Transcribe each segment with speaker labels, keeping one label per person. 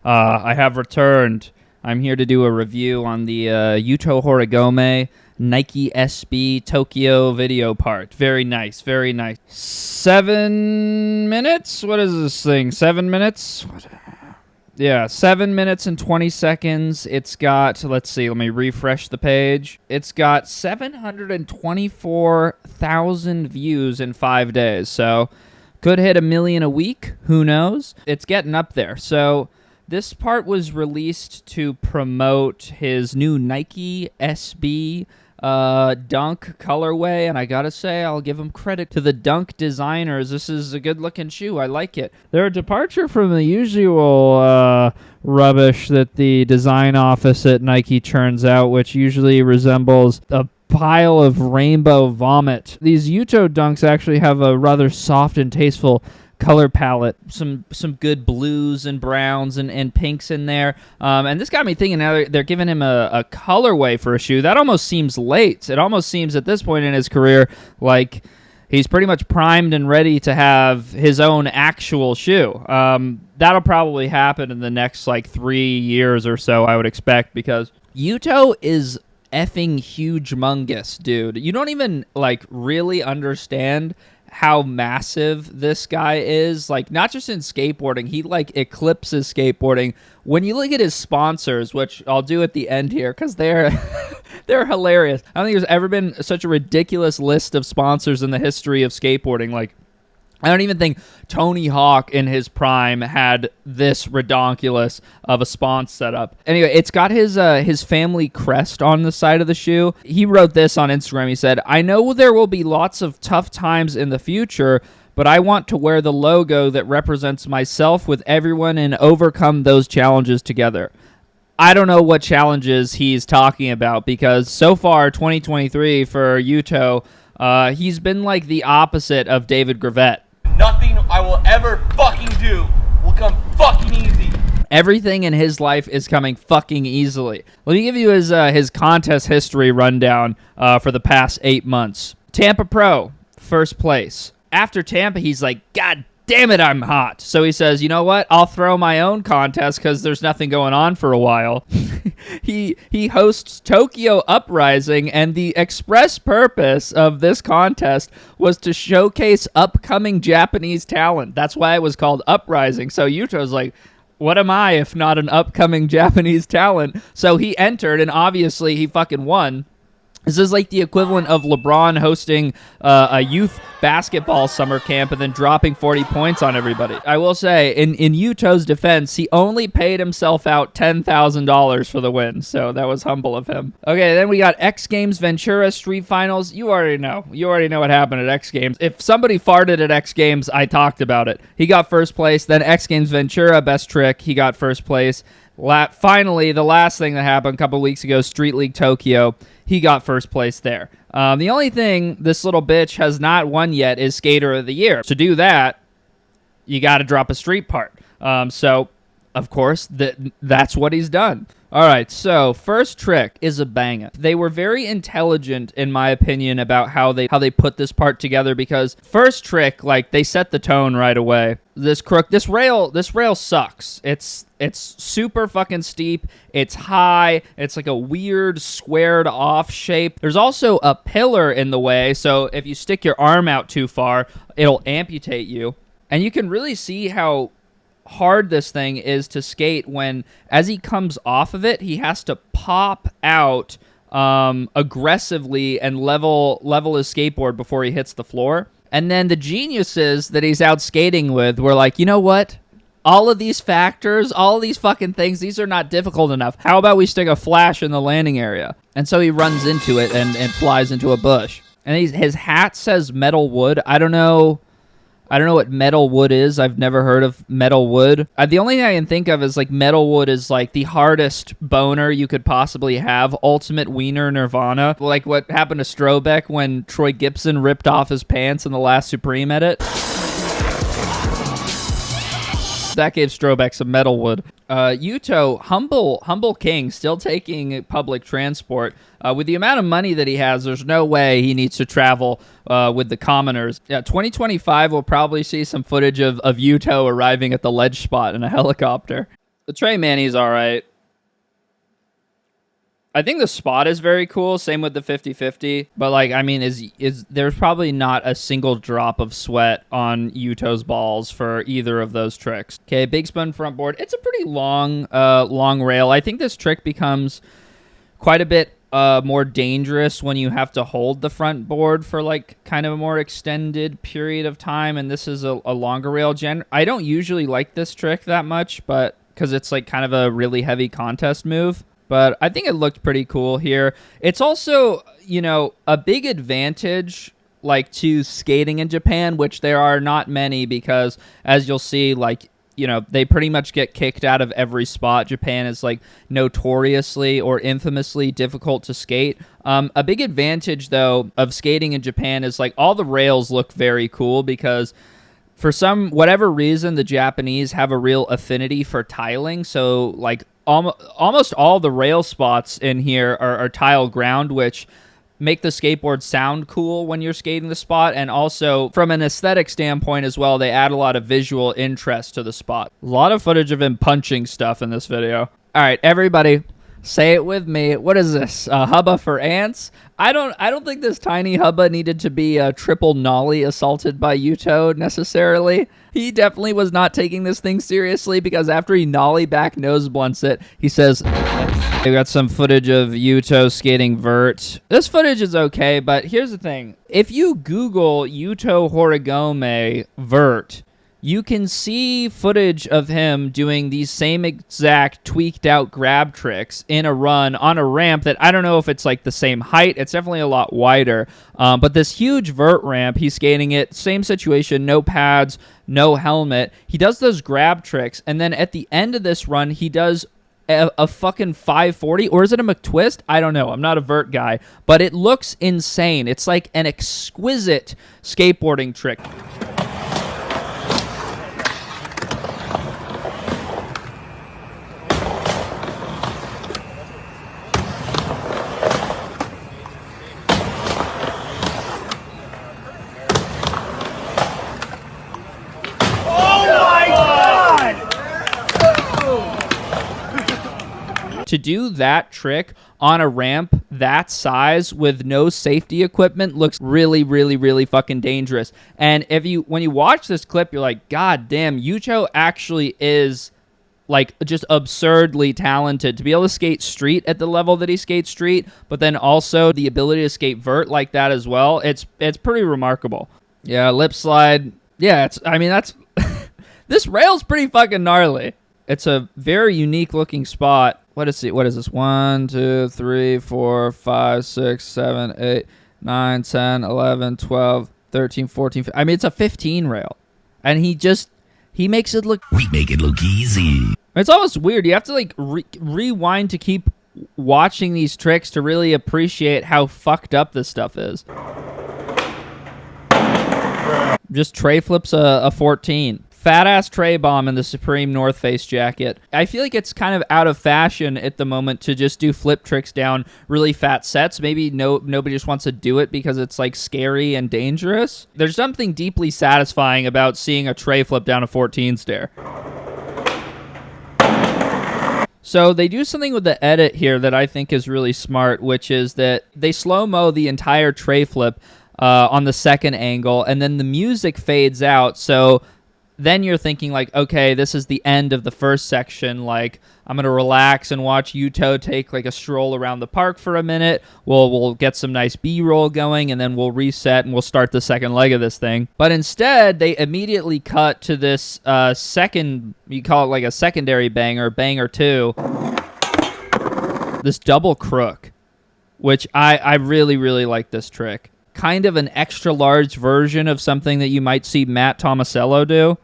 Speaker 1: I have returned. I'm here to do a review on the Yuto Horigome Nike SB Tokyo video part. Very nice, very nice. 7 minutes? What is this thing? 7 minutes? Yeah, 7 minutes and 20 seconds. It's got, let's see, let me refresh the page. It's got 724,000 views in 5 days. So could hit 1 million a week. Who knows? It's getting up there. So this part was released to promote his new Nike SB Dunk colorway, and I gotta say, I'll give him credit to the Dunk designers. This is a good-looking shoe. I like it. They're a departure from the usual rubbish that the design office at Nike churns out, which usually resembles a pile of rainbow vomit. These Yuto Dunks actually have a rather soft and tasteful color palette, some good blues and browns and pinks in there, and this got me thinking. Now they're giving him a colorway for a shoe that almost seems late. It almost seems at this point in his career like he's pretty much primed and ready to have his own actual shoe. That'll probably happen in the next 3 years or so, I would expect, because Yuto is effing huge-mungus, dude. You don't even really understand how massive this guy is. Not just in skateboarding, he eclipses skateboarding. When you look at his sponsors, which I'll do at the end here because they're they're hilarious. I don't think there's ever been such a ridiculous list of sponsors in the history of skateboarding. I don't even think Tony Hawk in his prime had this redonkulous of a sponsor setup. Anyway, it's got his family crest on the side of the shoe. He wrote this on Instagram. He said, "I know there will be lots of tough times in the future, but I want to wear the logo that represents myself with everyone and overcome those challenges together." I don't know what challenges he's talking about, because so far, 2023 for Yuto, he's been the opposite of David Gravett.
Speaker 2: Nothing I will ever fucking do will come fucking easy.
Speaker 1: Everything in his life is coming fucking easily. Let me give you his contest history rundown for the past 8 months. Tampa Pro, first place. After Tampa, he's like, God damn it, I'm hot. So he says, you know what? I'll throw my own contest because there's nothing going on for a while. He hosts Tokyo Uprising, and the express purpose of this contest was to showcase upcoming Japanese talent. That's why it was called Uprising. So Yuto's like, what am I if not an upcoming Japanese talent? So he entered, and obviously he fucking won. This is the equivalent of LeBron hosting a youth basketball summer camp and then dropping 40 points on everybody. I will say, in Yuto's defense, he only paid himself out $10,000 for the win, so that was humble of him. Okay, then we got X Games Ventura Street Finals. You already know. You already know what happened at X Games. If somebody farted at X Games, I talked about it. He got first place. Then X Games Ventura, best trick. He got first place. Finally, the last thing that happened a couple weeks ago, Street League Tokyo, he got first place there. The only thing this little bitch has not won yet is Skater of the Year. To do that, you got to drop a street part. So, of course, that's what he's done. All right, so first trick is a banger. They were very intelligent, in my opinion, about how they put this part together, because first trick, they set the tone right away. This rail sucks. It's super fucking steep. It's high. It's a weird squared off shape. There's also a pillar in the way, so if you stick your arm out too far, it'll amputate you. And you can really see how hard this thing is to skate when, as he comes off of it, he has to pop out aggressively and level his skateboard before he hits the floor. And then the geniuses that he's out skating with were like, you know what? All of these factors, all of these fucking things, these are not difficult enough. How about we stick a flash in the landing area? And so he runs into it and flies into a bush. And his hat says metal wood. I don't know what metal wood is. I've never heard of metal wood. The only thing I can think of is metal wood is the hardest boner you could possibly have. Ultimate wiener nirvana. Like what happened to Strobeck when Troy Gibson ripped off his pants in the last Supreme edit. That gave Strobeck some metal wood. Yuto, humble king, still taking public transport. With the amount of money that he has, there's no way he needs to travel with the commoners. Yeah, 2025 will probably see some footage of Yuto arriving at the ledge spot in a helicopter. The Trey Manny's all right. I think the spot is very cool. Same with the 50-50. But, like, I mean, is there's probably not a single drop of sweat on Yuto's balls for either of those tricks. Okay, big spin front board. It's a pretty long rail. I think this trick becomes quite a bit more dangerous when you have to hold the front board for, like, kind of a more extended period of time. And this is a longer rail. I don't usually like this trick that much, but because it's, like, kind of a really heavy contest move. But I think it looked pretty cool here. It's also, you know, a big advantage, like, to skating in Japan, which there are not many because, as you'll see, like, you know, they pretty much get kicked out of every spot. Japan is, like, notoriously or infamously difficult to skate. A big advantage, though, of skating in Japan is, like, all the rails look very cool because for whatever reason, the Japanese have a real affinity for tiling. So, like, almost all the rail spots in here are tile ground, which make the skateboard sound cool when you're skating the spot. And also, from an aesthetic standpoint as well, they add a lot of visual interest to the spot. A lot of footage of him punching stuff in this video. All right, everybody, say it with me. What is this? A hubba for ants? I don't think this tiny hubba needed to be triple nollie assaulted by Yuto necessarily. He definitely was not taking this thing seriously because after he nollie back nose blunts it, he says, we got some footage of Yuto skating vert. This footage is okay, but here's the thing. If you Google Yuto Horigome vert, you can see footage of him doing these same exact tweaked out grab tricks in a run on a ramp that I don't know if it's like the same height. It's definitely a lot wider. But this huge vert ramp, he's skating it. Same situation, no pads, no helmet. He does those grab tricks. And then at the end of this run, he does a fucking 540, or is it a McTwist? I don't know. I'm not a vert guy. But it looks insane. It's like an exquisite skateboarding trick. To do that trick on a ramp that size with no safety equipment looks really, really, really fucking dangerous. And when you watch this clip, you're like, God damn, Yuto actually is like just absurdly talented to be able to skate street at the level that he skates street, but then also the ability to skate vert like that as well. It's pretty remarkable. Yeah, lip slide. Yeah, that's this rail's pretty fucking gnarly. It's a very unique looking spot. What is this? 1, 2, 3, 4, 5, 6, 7, 8, 9, 10, 11, 12, 13, 14. I mean, it's a 15 rail. And he makes it look...
Speaker 3: We make it look easy.
Speaker 1: It's almost weird. You have to, like, rewind to keep watching these tricks to really appreciate how fucked up this stuff is. Just tray flips a 14. Fat-ass tray bomb in the Supreme North Face jacket. I feel like it's kind of out of fashion at the moment to just do flip tricks down really fat sets. Maybe nobody just wants to do it because it's, like, scary and dangerous. There's something deeply satisfying about seeing a tray flip down a 14 stair. So they do something with the edit here that I think is really smart, which is that they slow-mo the entire tray flip on the second angle, and then the music fades out, so... Then you're thinking, like, okay, this is the end of the first section. Like, I'm going to relax and watch Yuto take, like, a stroll around the park for a minute. We'll get some nice B-roll going, and then we'll reset, and we'll start the second leg of this thing. But instead, they immediately cut to this second, you call it, like, a secondary banger 2. This double crook, which I really, really like this trick. Kind of an extra large version of something that you might see Matt Tomasello do.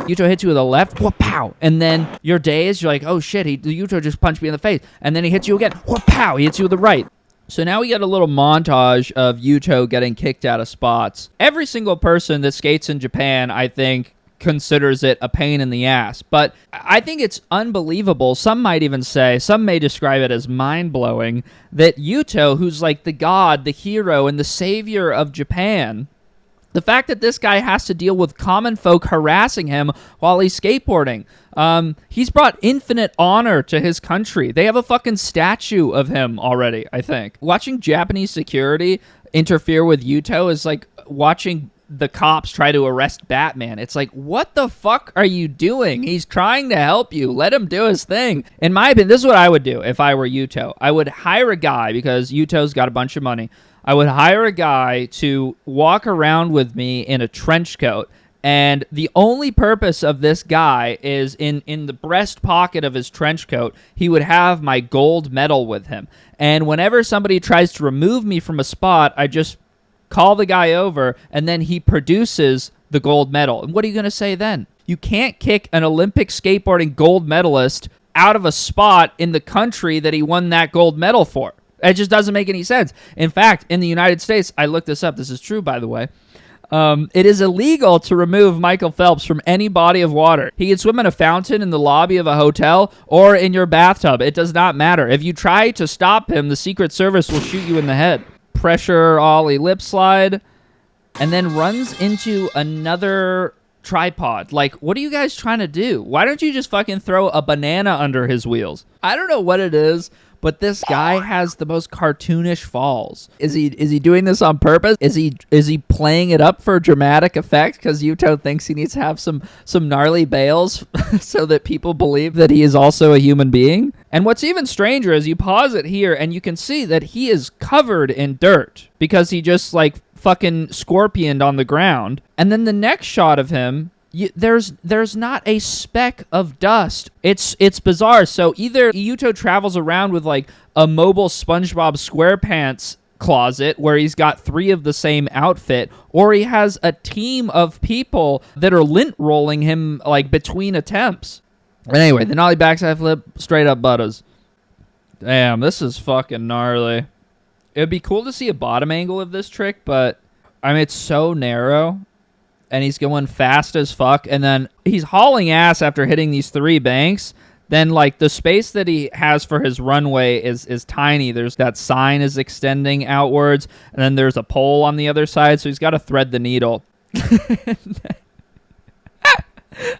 Speaker 1: Yuto hits you with a left, wha-pow, and then you're dazed, you're like, oh shit, Yuto just punched me in the face, and then he hits you again, wha-pow, he hits you with the right. So now we get a little montage of Yuto getting kicked out of spots. Every single person that skates in Japan, I think, considers it a pain in the ass, but I think it's unbelievable. Some might even say, some may describe it as mind-blowing, that Yuto, who's like the god, the hero, and the savior of Japan, The fact that this guy has to deal with common folk harassing him while he's skateboarding. He's brought infinite honor to his country. They have a fucking statue of him already, I think. Watching Japanese security interfere with Yuto is like watching the cops try to arrest Batman. It's like, what the fuck are you doing? He's trying to help you. Let him do his thing. In my opinion, this is what I would do if I were Yuto. I would hire a guy, because Yuto's got a bunch of money. I would hire a guy to walk around with me in a trench coat, and the only purpose of this guy is in the breast pocket of his trench coat, he would have my gold medal with him. And whenever somebody tries to remove me from a spot, I just call the guy over, and then he produces the gold medal. And what are you going to say then? You can't kick an Olympic skateboarding gold medalist out of a spot in the country that he won that gold medal for. It just doesn't make any sense. In fact, in the United States, I looked this up. This is true, by the way. It is illegal to remove Michael Phelps from any body of water. He can swim in a fountain in the lobby of a hotel or in your bathtub. It does not matter. If you try to stop him, the Secret Service will shoot you in the head. Pressure ollie lip slide, and then runs into another tripod. Like, what are you guys trying to do? Why don't you just fucking throw a banana under his wheels? I don't know what it is, but this guy has the most cartoonish falls. Is he doing this on purpose? Is he playing it up for dramatic effect because Yuto thinks he needs to have some gnarly bails so that people believe that he is also a human being? And what's even stranger is you pause it here and you can see that he is covered in dirt because he just like fucking scorpioned on the ground. And then the next shot of him, there's not a speck of dust. It's bizarre. So either Yuto travels around with like a mobile SpongeBob SquarePants closet where he's got 3 of the same outfit, or he has a team of people that are lint rolling him like between attempts. But anyway, the nollie backside flip, straight up butters. Damn, this is fucking gnarly. It would be cool to see a bottom angle of this trick, but I mean, it's so narrow. And he's going fast as fuck, and then he's hauling ass after hitting these 3 banks. Then, like, the space that he has for his runway is tiny. There's that sign is extending outwards, and then there's a pole on the other side, so he's got to thread the needle.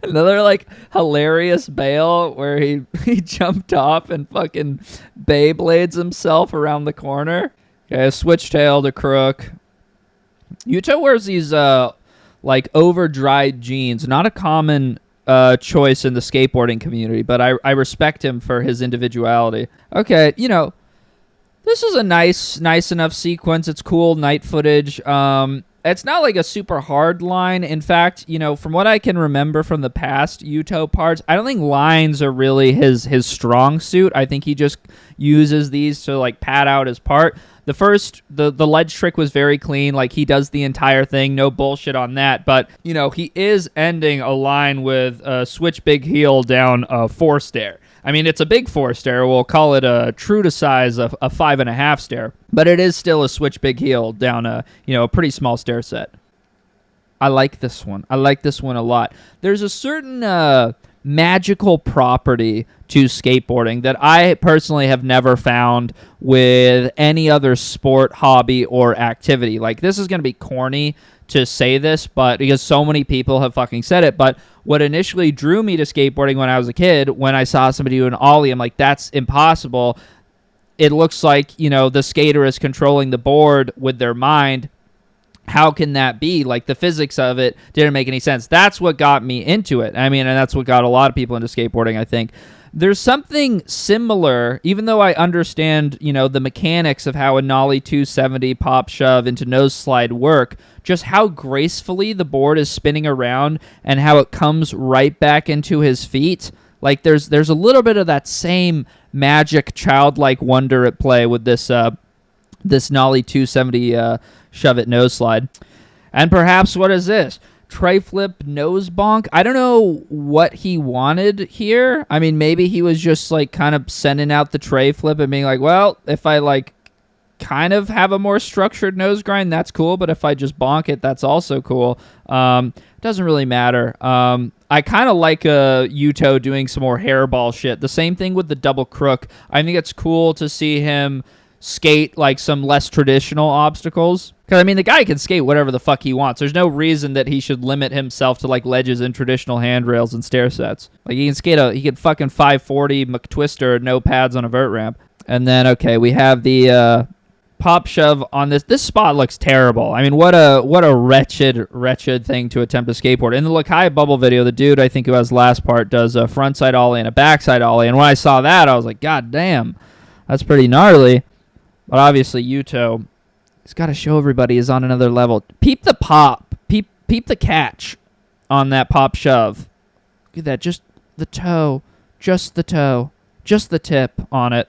Speaker 1: Another, like, hilarious bail where he jumped off and fucking Beyblades himself around the corner. Okay, switchtail to crook. Yuto wears these, like over-dried jeans. Not a common choice in the skateboarding community, but I respect him for his individuality. Okay, you know, this is a nice enough sequence. It's cool night footage. It's not like a super hard line. In fact, you know, from what I can remember from the past Yuto parts, I don't think lines are really his strong suit. I think he just uses these to like pad out his part. The first, the ledge trick was very clean. Like, he does the entire thing. No bullshit on that. But, you know, he is ending a line with a switch big heel down a 4 stair. I mean, it's a big 4 stair. We'll call it a true to size of a 5.5 stair. But it is still a switch big heel down a pretty small stair set. I like this one. I like this one a lot. There's a certain magical property to skateboarding that I personally have never found with any other sport, hobby, or activity. Like, this is going to be corny to say this, but because so many people have fucking said it, but what initially drew me to skateboarding when I was a kid, when I saw somebody do an ollie, I'm like, that's impossible. It looks like, you know, the skater is controlling the board with their mind. How can that be? Like, the physics of it didn't make any sense. That's what got me into it. I mean, and that's what got a lot of people into skateboarding, I think. There's something similar, even though I understand, you know, the mechanics of how a nollie 270 pop shove into nose slide work, just how gracefully the board is spinning around and how it comes right back into his feet. Like, there's a little bit of that same magic, childlike wonder at play with this nollie 270 shove it nose slide. And perhaps, what is this? Tray flip nose bonk. I don't know what he wanted here. I mean, maybe he was just like kind of sending out the tray flip and being like, well, if I like kind of have a more structured nose grind, that's cool. But if I just bonk it, that's also cool. Doesn't really matter. I kind of like Yuto doing some more hairball shit. The same thing with the double crook. I think it's cool to see him skate like some less traditional obstacles. Because, I mean, the guy can skate whatever the fuck he wants. There's no reason that he should limit himself to like ledges and traditional handrails and stair sets. Like, he can fucking 540 McTwister, no pads on a vert ramp. And then, okay, we have the pop shove on this. This spot looks terrible. I mean, what a wretched thing to attempt to skateboard. In the Lakai bubble video, the dude, I think who has last part, does a frontside ollie and a backside ollie. And when I saw that, I was like, God damn, that's pretty gnarly. But obviously, Yuto, he's got to show everybody he's on another level. Peep the pop. Peep the catch on that pop shove. Look at that. Just the toe. Just the toe. Just the tip on it.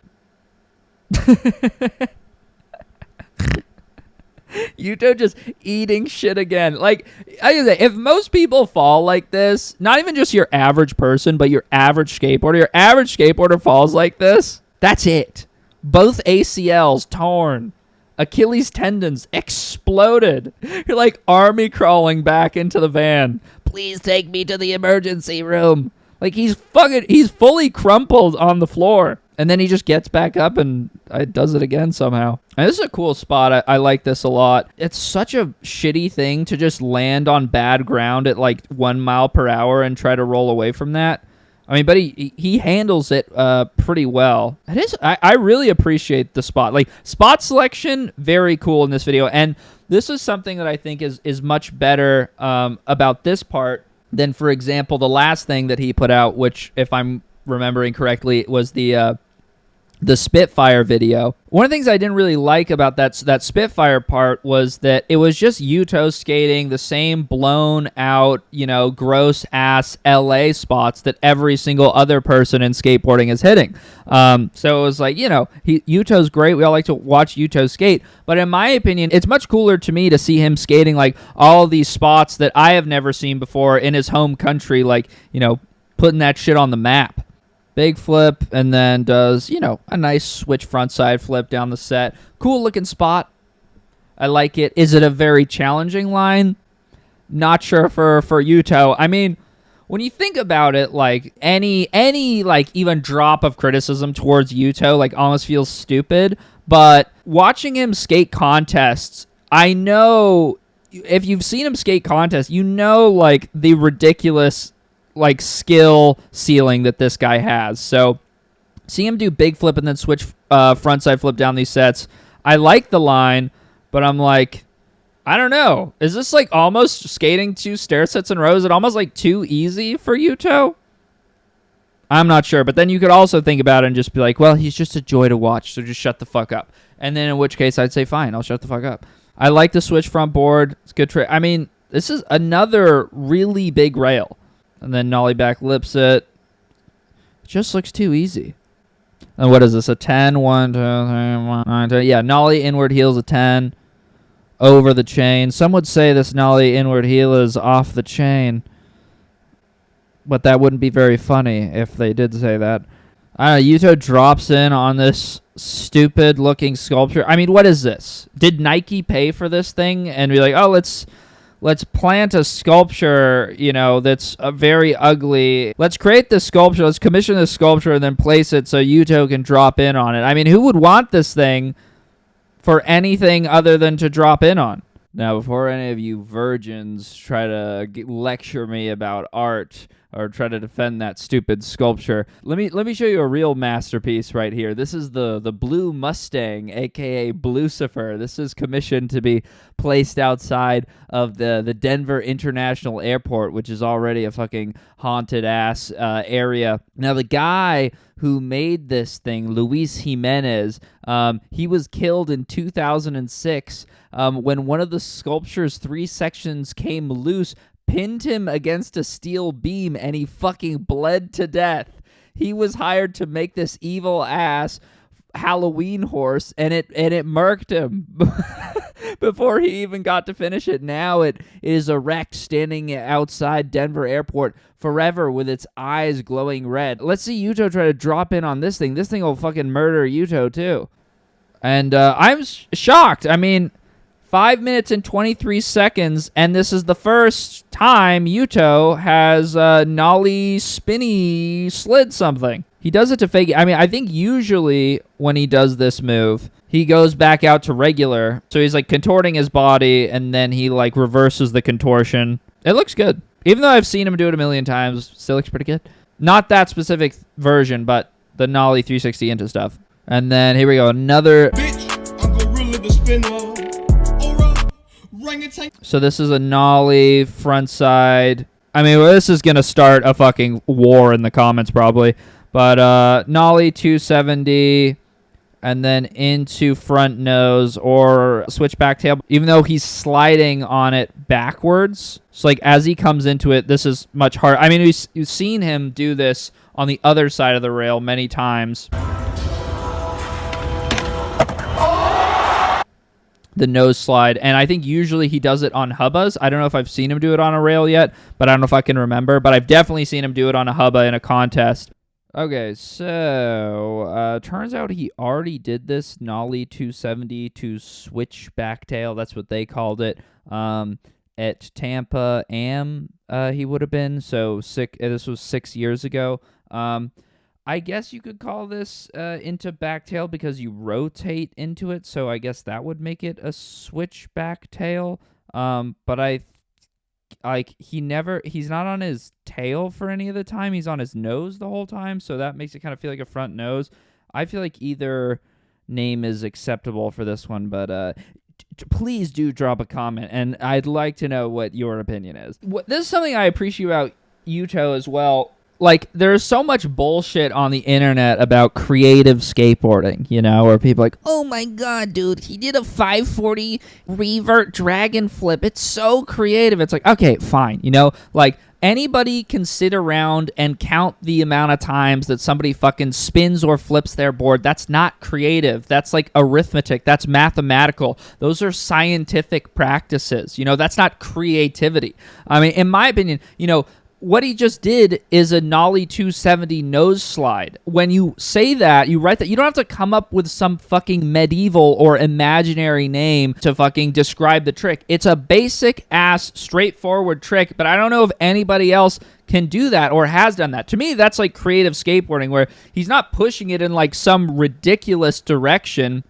Speaker 1: Yuto just eating shit again. Like, I say, if most people fall like this, not even just your average person, but your average skateboarder falls like this, that's it. Both ACLs torn. Achilles tendons exploded. You're like army crawling back into the van. Please take me to the emergency room. Like, he's fully crumpled on the floor. And then he just gets back up and does it again somehow. And this is a cool spot. I like this a lot. It's such a shitty thing to just land on bad ground at like 1 mile per hour and try to roll away from that. I mean, but he handles it pretty well. It is. I really appreciate the spot. Like, spot selection, very cool in this video. And this is something that I think is much better about this part than, for example, the last thing that he put out, which, if I'm remembering correctly, was the Spitfire video. One of the things I didn't really like about that Spitfire part was that it was just Yuto skating the same blown out, gross ass LA spots that every single other person in skateboarding is hitting. So it was like, Yuto's great. We all like to watch Yuto skate. But in my opinion, it's much cooler to me to see him skating like all these spots that I have never seen before in his home country, like, putting that shit on the map. Big flip, and then does, a nice switch frontside flip down the set. Cool looking spot. I like it. Is it a very challenging line? Not sure for Yuto. I mean, when you think about it, like any like even drop of criticism towards Yuto like almost feels stupid. But watching him skate contests, I know if you've seen him skate contests, like the ridiculous like skill ceiling that this guy has. So see him do big flip and then switch frontside flip down these sets. I like the line, but I'm like, I don't know. Is this like almost skating 2 stair sets in rows? Is it almost like too easy for Yuto? I'm not sure. But then you could also think about it and just be like, well, he's just a joy to watch, so just shut the fuck up. And then in which case I'd say, fine, I'll shut the fuck up. I like the switch front board. It's good trick. I mean, this is another really big rail. And then nollie back lips it. It just looks too easy. And what is this? A 10? 1, 2, 3, 1, 9, 10. Yeah, nollie inward heel's a 10. Over the chain. Some would say this nollie inward heel is off the chain. But that wouldn't be very funny if they did say that. I don't know, Yuto drops in on this stupid looking sculpture. I mean, what is this? Did Nike pay for this thing and be like, oh, let's plant a sculpture, that's a very ugly. Let's create this sculpture. Let's commission this sculpture and then place it so Yuto can drop in on it. I mean, who would want this thing for anything other than to drop in on? Now, before any of you virgins try to lecture me about art or try to defend that stupid sculpture, let me show you a real masterpiece right here. This is the Blue Mustang, aka Blucifer. This is commissioned to be placed outside of the Denver International Airport, which is already a fucking haunted ass area. Now, the guy who made this thing, Luis Jimenez, he was killed in 2006 when one of the sculpture's 3 sections came loose, pinned him against a steel beam, and he fucking bled to death. He was hired to make this evil ass Halloween horse, and it murked him before he even got to finish it. Now it is erect, standing outside Denver Airport forever with its eyes glowing red. Let's see Yuto try to drop in on this thing. This thing will fucking murder Yuto too. And I'm shocked. I mean, 5 minutes and 23 seconds, and this is the first time Yuto has nollie spinny slid something. He does it to fake it. I mean, I think usually when he does this move, he goes back out to regular. So he's like contorting his body, and then he like reverses the contortion. It looks good. Even though I've seen him do it a million times, still looks pretty good. Not that specific version, but the Nollie 360 into stuff. And then here we go, another. So this is a Nollie front side. I mean, well, this is going to start a fucking war in the comments probably. But Nollie 270, and then into front nose or switchback tail. Even though he's sliding on it backwards. So like as he comes into it, this is much harder. I mean, you've seen him do this on the other side of the rail many times. The nose slide, and I think usually he does it on hubbas. I don't know if I've seen him do it on a rail yet, but I don't know if I can remember, but I've definitely seen him do it on a hubba in a contest. Okay, so turns out he already did this Nollie 270 to switch back tail. That's what they called it. At Tampa he would have been, so this was 6 years ago. I guess you could call this into back tail because you rotate into it, so I guess that would make it a switch back tail. But he's not on his tail for any of the time. He's on his nose the whole time, so that makes it kind of feel like a front nose. I feel like either name is acceptable for this one, but please do drop a comment, and I'd like to know what your opinion is. This is something I appreciate about Yuto as well. Like, there's so much bullshit on the internet about creative skateboarding, you know, where people are like, oh my god, dude, he did a 540 revert dragon flip. It's so creative. It's like, okay, fine, you know, like, anybody can sit around and count the amount of times that somebody fucking spins or flips their board. That's not creative. That's like arithmetic. That's mathematical. Those are scientific practices. You know, that's not creativity. I mean, in my opinion, you know, what he just did is a Nollie 270 nose slide. When you say that, you write that, you don't have to come up with some fucking medieval or imaginary name to fucking describe the trick. It's a basic ass straightforward trick, but I don't know if anybody else can do that or has done that. To me, that's like creative skateboarding, where he's not pushing it in like some ridiculous direction,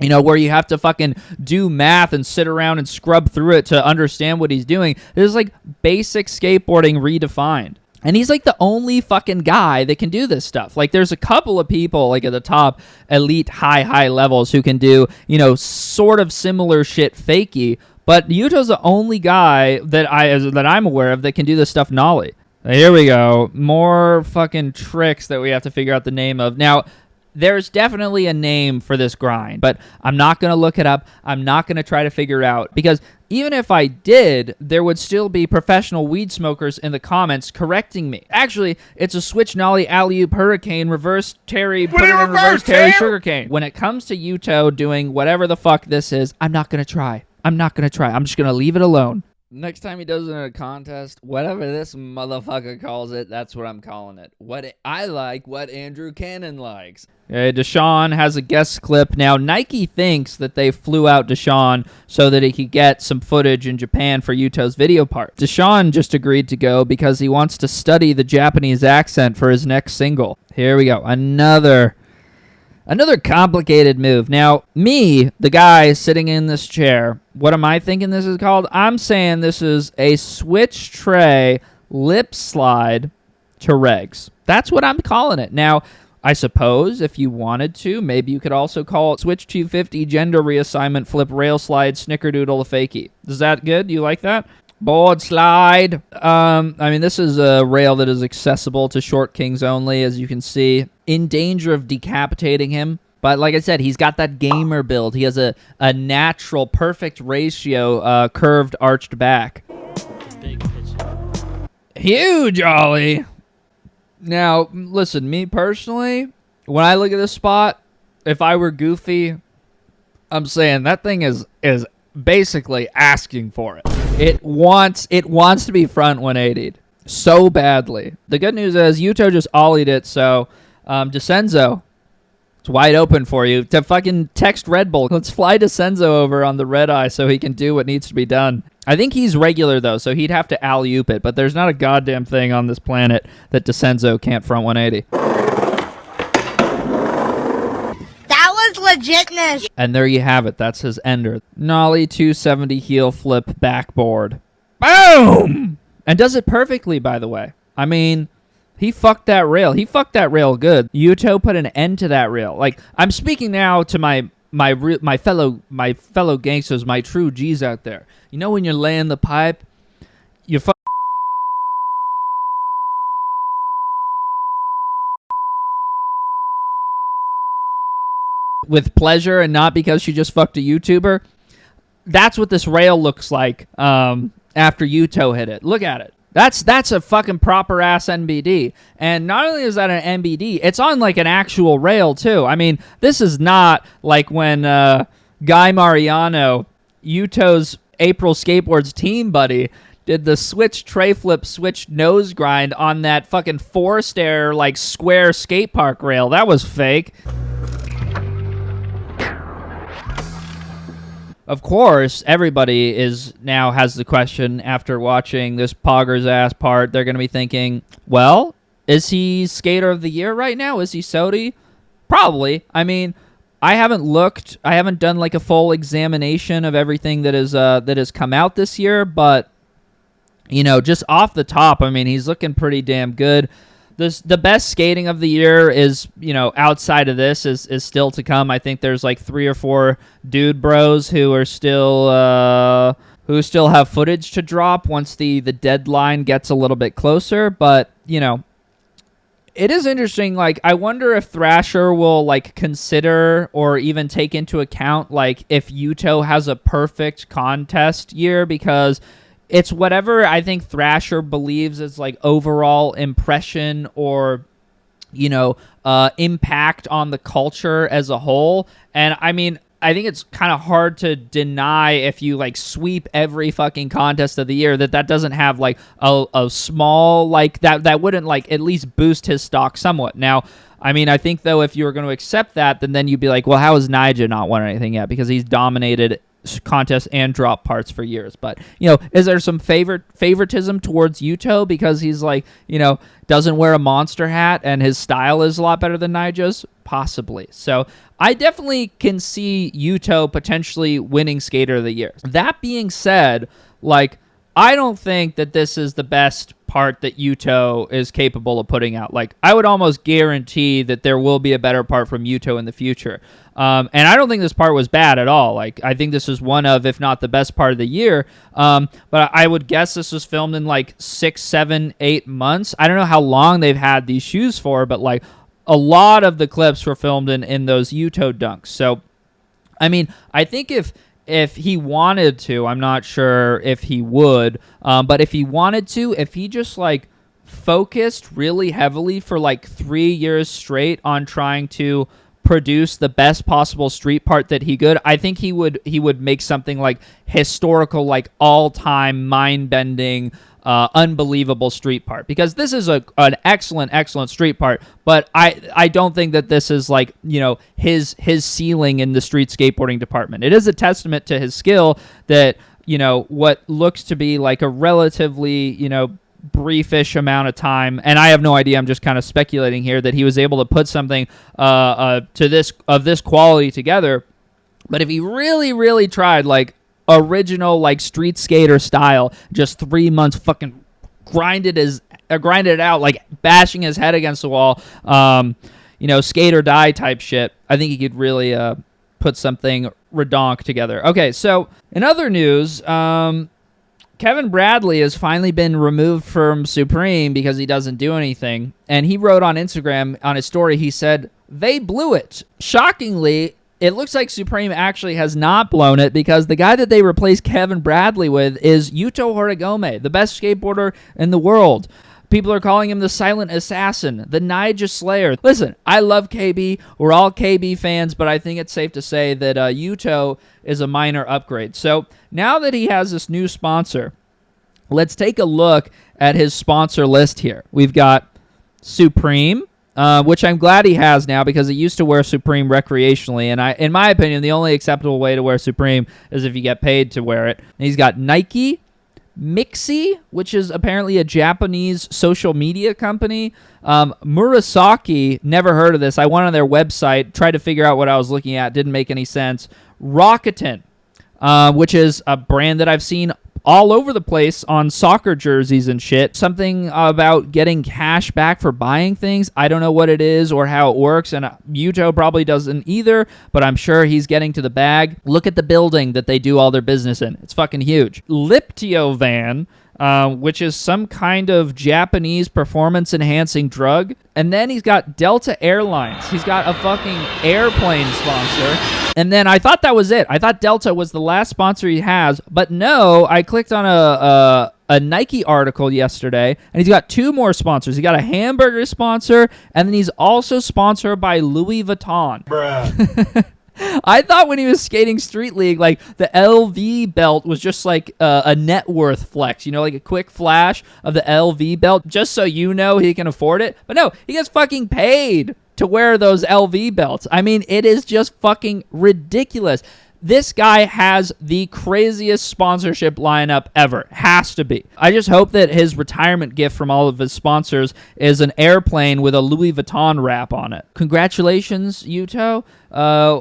Speaker 1: you know, where you have to fucking do math and sit around and scrub through it to understand what he's doing. This is like basic skateboarding redefined. And he's like the only fucking guy that can do this stuff. Like, there's a couple of people like at the top elite high levels who can do, you know, sort of similar shit fakey. But Yuto's the only guy that I'm aware of that can do this stuff Nollie. Here we go. More fucking tricks that we have to figure out the name of. Now, there's definitely a name for this grind, but I'm not going to look it up. I'm not going to try to figure it out, because even if I did, there would still be professional weed smokers in the comments correcting me. Actually, it's a switch Nollie alley-oop hurricane, reverse Terry, put it in reverse Terry sugarcane. When it comes to Yuto doing whatever the fuck this is, I'm not going to try. I'm just going to leave it alone. Next time he does it in a contest, whatever this motherfucker calls it, that's what I'm calling it. I like what Andrew Cannon likes. Deshaun has a guest clip. Now, Nike thinks that they flew out Deshaun so that he could get some footage in Japan for Yuto's video part. Deshaun just agreed to go because he wants to study the Japanese accent for his next single. Here we go. Another complicated move. Now, me, the guy sitting in this chair, what am I thinking this is called? I'm saying this is a switch tray lip slide to regs. That's what I'm calling it. Now, I suppose if you wanted to, maybe you could also call it switch 250 gender reassignment flip rail slide snickerdoodle fakie. Is that good? You like that? Board slide. I mean, this is a rail that is accessible to short kings only, as you can see. In danger of decapitating him. But like I said, he's got that gamer build. He has a natural, perfect ratio, curved, arched back. Huge ollie. Now, listen, me personally, when I look at this spot, if I were Goofy, I'm saying that thing is basically asking for it. It wants to be front 180'd so badly. The good news is Yuto just ollied it, so DeCenzo, it's wide open for you to fucking text Red Bull. Let's fly DeCenzo over on the red eye so he can do what needs to be done. I think he's regular, though, so he'd have to alley-oop it, but there's not a goddamn thing on this planet that DeCenzo can't front 180.
Speaker 3: That was legitness.
Speaker 1: And there you have it. That's his ender. Nollie 270 heel flip backboard. Boom! And does it perfectly, by the way. I mean, he fucked that rail. He fucked that rail good. Yuto put an end to that rail. Like, I'm speaking now to my fellow gangsters, my true G's out there. You know when you're laying the pipe, you fuck with pleasure and not because she just fucked a YouTuber. That's what this rail looks like after Yuto hit it. Look at it. That's a fucking proper ass NBD. And not only is that an NBD, it's on like an actual rail too. I mean, this is not like when Guy Mariano, Yuto's April Skateboards team buddy, did the switch tray flip, switch nose grind on that fucking four-stair like square skate park rail. That was fake. Of course, everybody now has the question after watching this Pogger's ass part. They're going to be thinking, well, is he Skater of the Year right now? Is he Sodi? Probably. I mean, I haven't looked. I haven't done like a full examination of everything that has come out this year. But, you know, just off the top, I mean, he's looking pretty damn good. The best skating of the year is, you know, outside of this is still to come. I think there's like 3 or 4 dude bros who are still who still have footage to drop once the deadline gets a little bit closer. But, you know, it is interesting. Like, I wonder if Thrasher will like consider or even take into account like if Yuto has a perfect contest year, because it's whatever I think Thrasher believes is like overall impression or, you know, impact on the culture as a whole. And I mean, I think it's kind of hard to deny if you like sweep every fucking contest of the year that doesn't have like a small like that wouldn't like at least boost his stock somewhat. Now, I mean, I think though if you were going to accept that, then you'd be like, well, how has Nyjah not won anything yet? Because he's dominated contests and drop parts for years. But, you know, is there some favoritism towards Yuto because he's like, you know, doesn't wear a monster hat and his style is a lot better than Nyjah's? Possibly. So I definitely can see Yuto potentially winning Skater of the Year. That being said, like, I don't think that this is the best part that Yuto is capable of putting out. Like, I would almost guarantee that there will be a better part from Yuto in the future. And I don't think this part was bad at all. Like, I think this is one of, if not the best part of the year. But I would guess this was filmed in like 6, 7, 8 months. I don't know how long they've had these shoes for, but like a lot of the clips were filmed in those Yuto dunks. So, I mean, I think if he wanted to, I'm not sure if he would, but if he wanted to, if he just like focused really heavily for like 3 years straight on trying to produce the best possible street part that he could, I think he would make something like historical, like all-time mind-bending, unbelievable street part, because this is an excellent street part, but I don't think that this is like, you know, his ceiling in the street skateboarding department. It is a testament to his skill that, you know, what looks to be like a relatively, you know, briefish amount of time, and I have no idea, I'm just kind of speculating here, that he was able to put something of this quality together. But if he really tried like original like street skater style, just 3 months fucking grinded it out, like bashing his head against the wall, you know, skate or die type shit, I think he could really put something redonk together. Okay, so in other news, Kevin Bradley has finally been removed from Supreme because he doesn't do anything. And he wrote on Instagram, on his story, he said, "They blew it." Shockingly, it looks like Supreme actually has not blown it, because the guy that they replaced Kevin Bradley with is Yuto Horigome, the best skateboarder in the world. People are calling him the silent assassin, the Nyjah Slayer. Listen, I love KB. We're all KB fans, but I think it's safe to say that Yuto is a minor upgrade. So now that he has this new sponsor, let's take a look at his sponsor list here. We've got Supreme, which I'm glad he has now, because he used to wear Supreme recreationally. And in my opinion, the only acceptable way to wear Supreme is if you get paid to wear it. And he's got Nike, Mixi, which is apparently a Japanese social media company. Murasaki, never heard of this. I went on their website, tried to figure out what I was looking at. Didn't make any sense. Rakuten, which is a brand that I've seen all over the place on soccer jerseys and shit. Something about getting cash back for buying things. I don't know what it is or how it works, and Yuto probably doesn't either, but I'm sure he's getting to the bag. Look at the building that they do all their business in. It's fucking huge. Liptiovan, which is some kind of Japanese performance-enhancing drug. And then he's got Delta Airlines. He's got a fucking airplane sponsor. And then I thought that was it. I thought Delta was the last sponsor he has. But no, I clicked on a Nike article yesterday, and he's got 2 more sponsors. He got a hamburger sponsor, and then he's also sponsored by Louis Vuitton.
Speaker 2: Bruh.
Speaker 1: I thought when he was skating Street League, like the LV belt was just like a net worth flex, you know, like a quick flash of the LV belt, just so you know he can afford it. But no, he gets fucking paid to wear those LV belts. I mean, it is just fucking ridiculous. This guy has the craziest sponsorship lineup ever. Has to be. I just hope that his retirement gift from all of his sponsors is an airplane with a Louis Vuitton wrap on it. Congratulations, Yuto.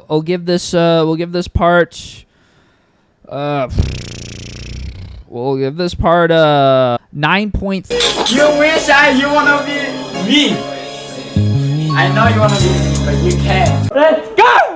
Speaker 1: We'll give this part. We'll give this part 9.3.
Speaker 3: You wish you wanna be me. I know you wanna be me, but you can't. Let's go!